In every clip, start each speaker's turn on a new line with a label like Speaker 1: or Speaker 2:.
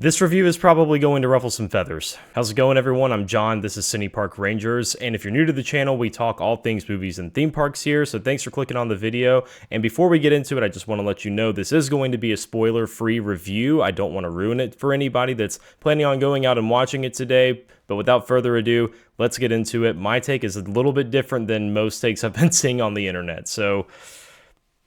Speaker 1: This review is probably going to ruffle some feathers. How's it going, everyone? I'm John. This is Cine Park Rangers, and if you're new to the channel, we talk all things movies and theme parks here, so thanks for clicking on the video. And before we get into it, I just want to let you know this is going to be a spoiler-free review. I don't want to ruin it for anybody that's planning on going out and watching it today, but without further ado, let's get into it. My take is a little bit different than most takes I've been seeing on the internet, so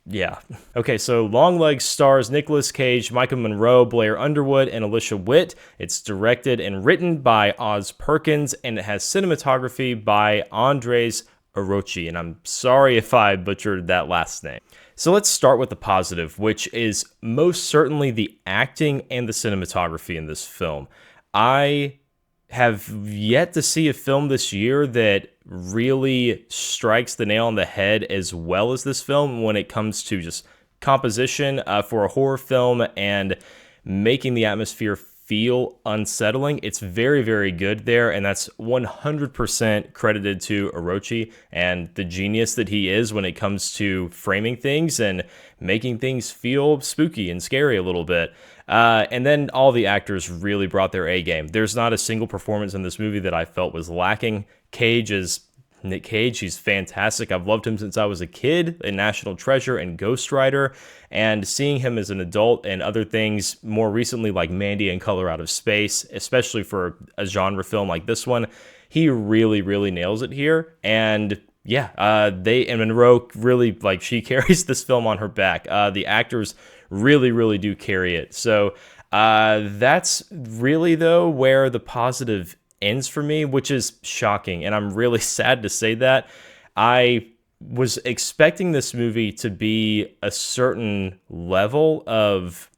Speaker 1: yeah. Okay, so Longlegs stars Nicolas Cage, Michael Monroe, Blair Underwood, and Alicia Witt. It's directed and written by Oz Perkins, and it has cinematography by Andres Orochi, and I'm sorry if I butchered that last name. So let's start with the positive, which is most certainly the acting and the cinematography in this film. I have yet to see a film this year that really strikes the nail on the head as well as this film when it comes to just composition for a horror film and making the atmosphere feel unsettling. It's very, very good there, and that's 100% credited to Orochi and the genius that he is when it comes to framing things and making things feel spooky and scary a little bit. And then all the actors really brought their A game. There's not a single performance in this movie that I felt was lacking. Cage is Nick Cage. He's fantastic. I've loved him since I was a kid in National Treasure and Ghost Rider, and seeing him as an adult and other things more recently like Mandy and Color Out of Space, especially for a genre film like this one, he really, really nails it here. And yeah, and Monroe really, like, she carries this film on her back. The actors really, really do carry it. So that's really, though, where the positive ends for me, which is shocking. And I'm really sad to say that. I was expecting this movie to be a certain level of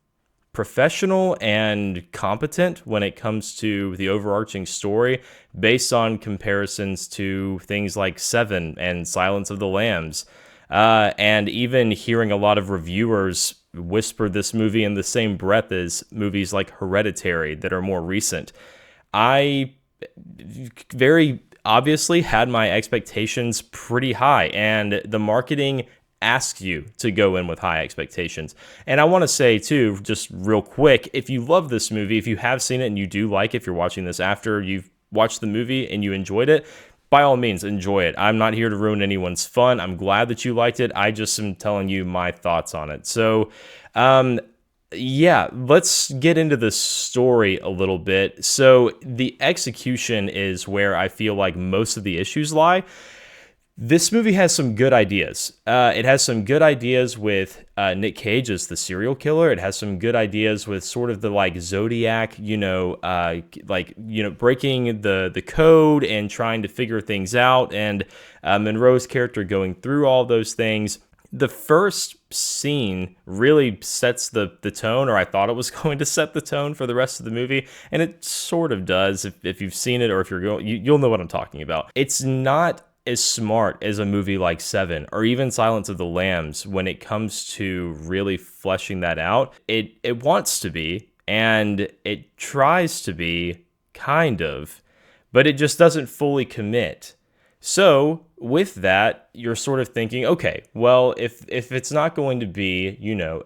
Speaker 1: professional and competent when it comes to the overarching story based on comparisons to things like Seven and Silence of the Lambs. And even hearing a lot of reviewers whisper this movie in the same breath as movies like Hereditary that are more recent. I very obviously had my expectations pretty high, and the marketing asks you to go in with high expectations. And I want to say too, just real quick, if you love this movie, if you have seen it and you do like it, if you're watching this after you've watched the movie and you enjoyed it, by all means, enjoy it. I'm not here to ruin anyone's fun. I'm glad that you liked it. I just am telling you my thoughts on it. So, yeah, let's get into the story a little bit. So the execution is where I feel like most of the issues lie. This movie has some good ideas. It has some good ideas with Nick Cage as the serial killer. It has some good ideas with sort of the like Zodiac, breaking the code and trying to figure things out, and Monroe's character going through all those things. The first scene really sets the tone, or I thought it was going to set the tone for the rest of the movie, and it sort of does. If you've seen it, or if you're going, you'll know what I'm talking about. It's not as smart as a movie like Seven or even Silence of the Lambs when it comes to really fleshing that out. It wants to be, and it tries to be, kind of, but it just doesn't fully commit. So with that, you're sort of thinking, okay, well, if it's not going to be,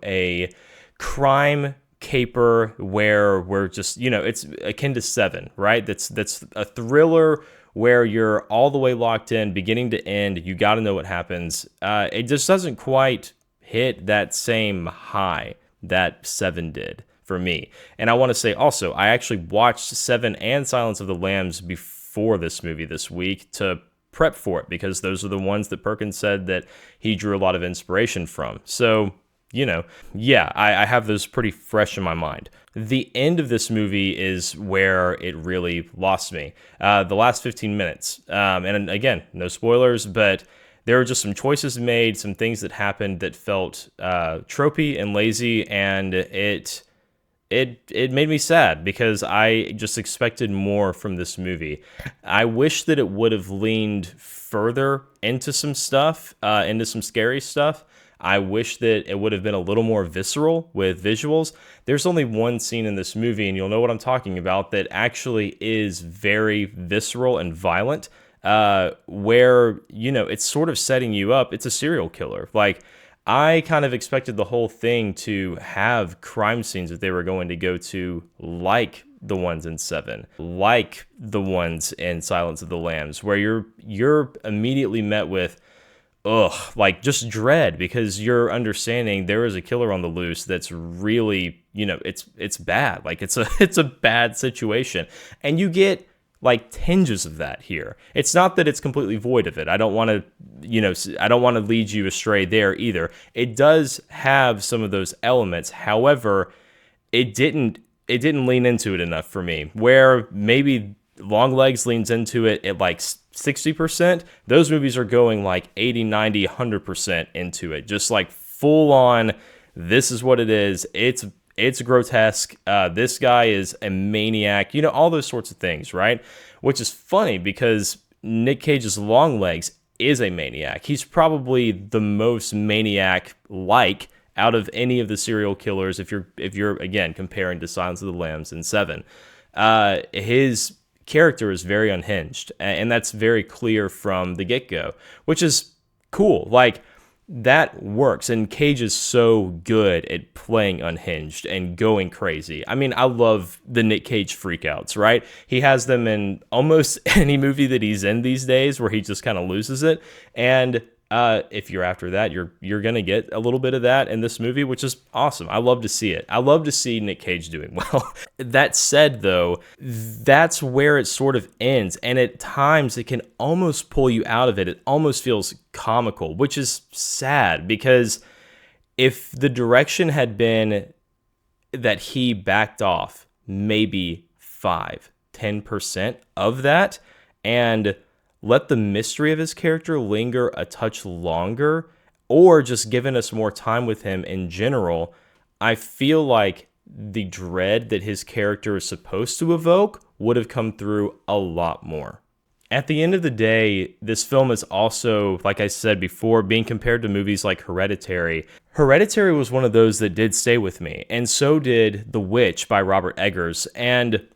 Speaker 1: a crime caper where we're just, it's akin to Seven, right? That's a thriller where you're all the way locked in, beginning to end. You got to know what happens. It just doesn't quite hit that same high that Seven did for me. And I want to say also, I actually watched Seven and Silence of the Lambs before this movie this week to prep for it, because those are the ones that Perkins said that he drew a lot of inspiration from. So, yeah, I have those pretty fresh in my mind. The end of this movie is where it really lost me. The last 15 minutes, and again, no spoilers, but there were just some choices made, some things that happened that felt tropey and lazy, and it made me sad because I just expected more from this movie. I wish that it would have leaned further into some stuff, into some scary stuff. I wish that it would have been a little more visceral with visuals. There's only one scene in this movie, and you'll know what I'm talking about, that actually is very visceral and violent, where, it's sort of setting you up. It's a serial killer. Like, I kind of expected the whole thing to have crime scenes that they were going to go to, like the ones in Seven, like the ones in Silence of the Lambs, where you're immediately met with, ugh, like just dread, because you're understanding there is a killer on the loose that's really, it's bad. Like it's a bad situation, and you get like tinges of that here. It's not that it's completely void of it. I don't want to, I don't want to lead you astray there either. It does have some of those elements. However, it didn't lean into it enough for me. Where maybe Longlegs leans into it at like 60%, those movies are going like 80, 90, 100% into it. Just like full on, this is what it is. It's grotesque. This guy is a maniac. All those sorts of things, right? Which is funny because Nick Cage's Longlegs is a maniac. He's probably the most maniac-like out of any of the serial killers. If you're again comparing to Silence of the Lambs and Seven, his character is very unhinged, and that's very clear from the get-go, which is cool. Like, that works, and Cage is so good at playing unhinged and going crazy. I mean, I love the Nick Cage freakouts, right? He has them in almost any movie that he's in these days, where he just kind of loses it. And if you're after that, you're gonna get a little bit of that in this movie, which is awesome. I love to see it. I love to see Nick Cage doing well. That said, though, that's where it sort of ends, and at times it can almost pull you out of it. It almost feels comical, which is sad, because if the direction had been that he backed off maybe 5-10% of that, and let the mystery of his character linger a touch longer, or just given us more time with him in general, I feel like the dread that his character is supposed to evoke would have come through a lot more. At the end of the day, this film is also, like I said before, being compared to movies like Hereditary. Hereditary was one of those that did stay with me, and so did The Witch by Robert Eggers. And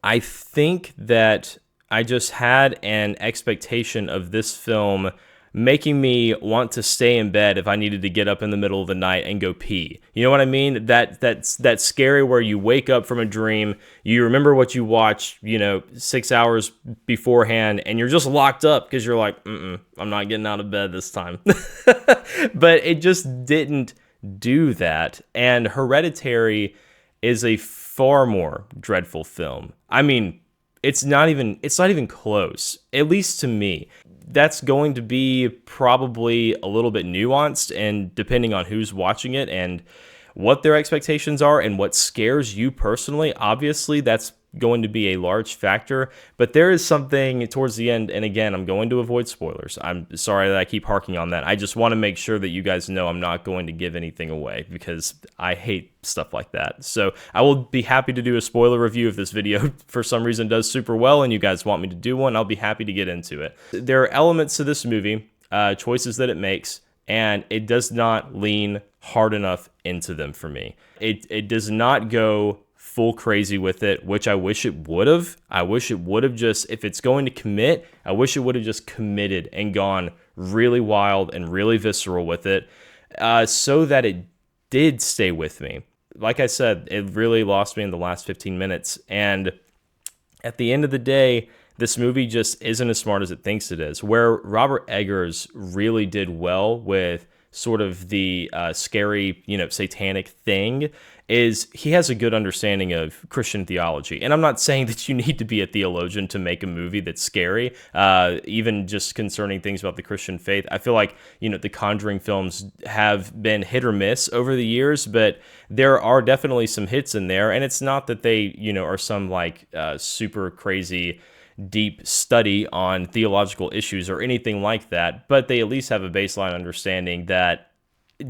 Speaker 1: I think that I just had an expectation of this film making me want to stay in bed if I needed to get up in the middle of the night and go pee. You know what I mean? That's scary, where you wake up from a dream, you remember what you watched, 6 hours beforehand, and you're just locked up because you're like, I'm not getting out of bed this time. But it just didn't do that. And Hereditary is a far more dreadful film. I mean, it's not even close, at least to me. That's going to be probably a little bit nuanced, and depending on who's watching it and what their expectations are and what scares you personally, obviously that's going to be a large factor. But there is something towards the end, and again, I'm going to avoid spoilers. I'm sorry that I keep harking on that. I just want to make sure that you guys know I'm not going to give anything away, because I hate stuff like that. So I will be happy to do a spoiler review if this video for some reason does super well and you guys want me to do one. I'll be happy to get into it. There are elements to this movie, choices that it makes, and it does not lean hard enough into them for me. It does not go full crazy with it, which I wish it would have. I wish it would have just, if it's going to commit, I wish it would have just committed and gone really wild and really visceral with it, so that it did stay with me. Like I said, it really lost me in the last 15 minutes. And at the end of the day, this movie just isn't as smart as it thinks it is. Where Robert Eggers really did well with sort of the scary, satanic thing, is he has a good understanding of Christian theology. And I'm not saying that you need to be a theologian to make a movie that's scary, even just concerning things about the Christian faith. I feel like, the Conjuring films have been hit or miss over the years, but there are definitely some hits in there. And it's not that they, are some like super crazy deep study on theological issues or anything like that, but they at least have a baseline understanding that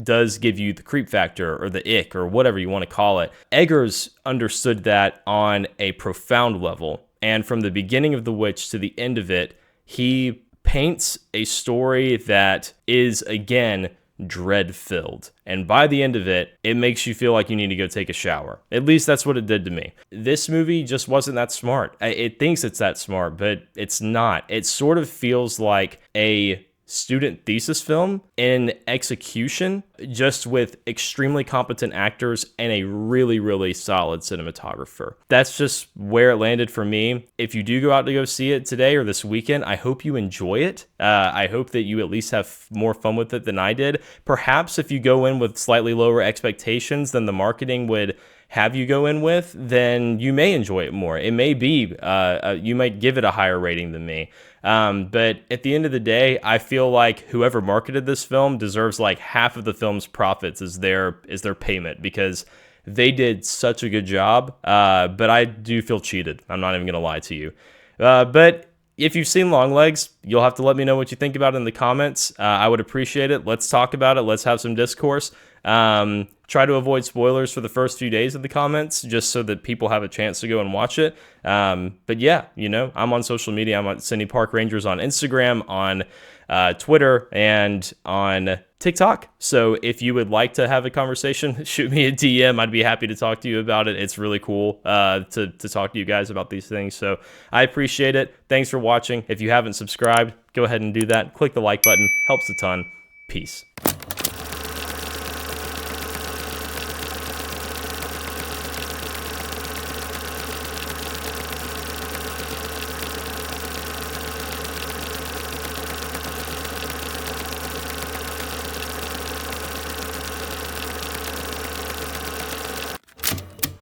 Speaker 1: does give you the creep factor or the ick or whatever you want to call it. Eggers understood that on a profound level, and from the beginning of The Witch to the end of it, he paints a story that is, again, dread-filled. And by the end of it, it makes you feel like you need to go take a shower. At least that's what it did to me. This movie just wasn't that smart. It thinks it's that smart, but it's not. It sort of feels like a student thesis film in execution, just with extremely competent actors and a really, really solid cinematographer. That's just where it landed for me. If you do go out to go see it today or this weekend, I hope you enjoy it. I hope that you at least have more fun with it than I did. Perhaps if you go in with slightly lower expectations than the marketing would have you go in with, then you may enjoy it more. It may be, you might give it a higher rating than me. But at the end of the day, I feel like whoever marketed this film deserves like half of the film's profits as their payment, because they did such a good job. But I do feel cheated. I'm not even going to lie to you. But if you've seen Longlegs, you'll have to let me know what you think about it in the comments. I would appreciate it. Let's talk about it. Let's have some discourse. Try to avoid spoilers for the first few days of the comments, just so that people have a chance to go and watch it. But yeah, you know, I'm on social media. I'm on Cindy Park Rangers on Instagram, on Twitter, and on TikTok. So if you would like to have a conversation, shoot me a DM. I'd be happy to talk to you about it. It's really cool to talk to you guys about these things. So I appreciate it. Thanks for watching. If you haven't subscribed, go ahead and do that. Click the like button. Helps a ton. Peace.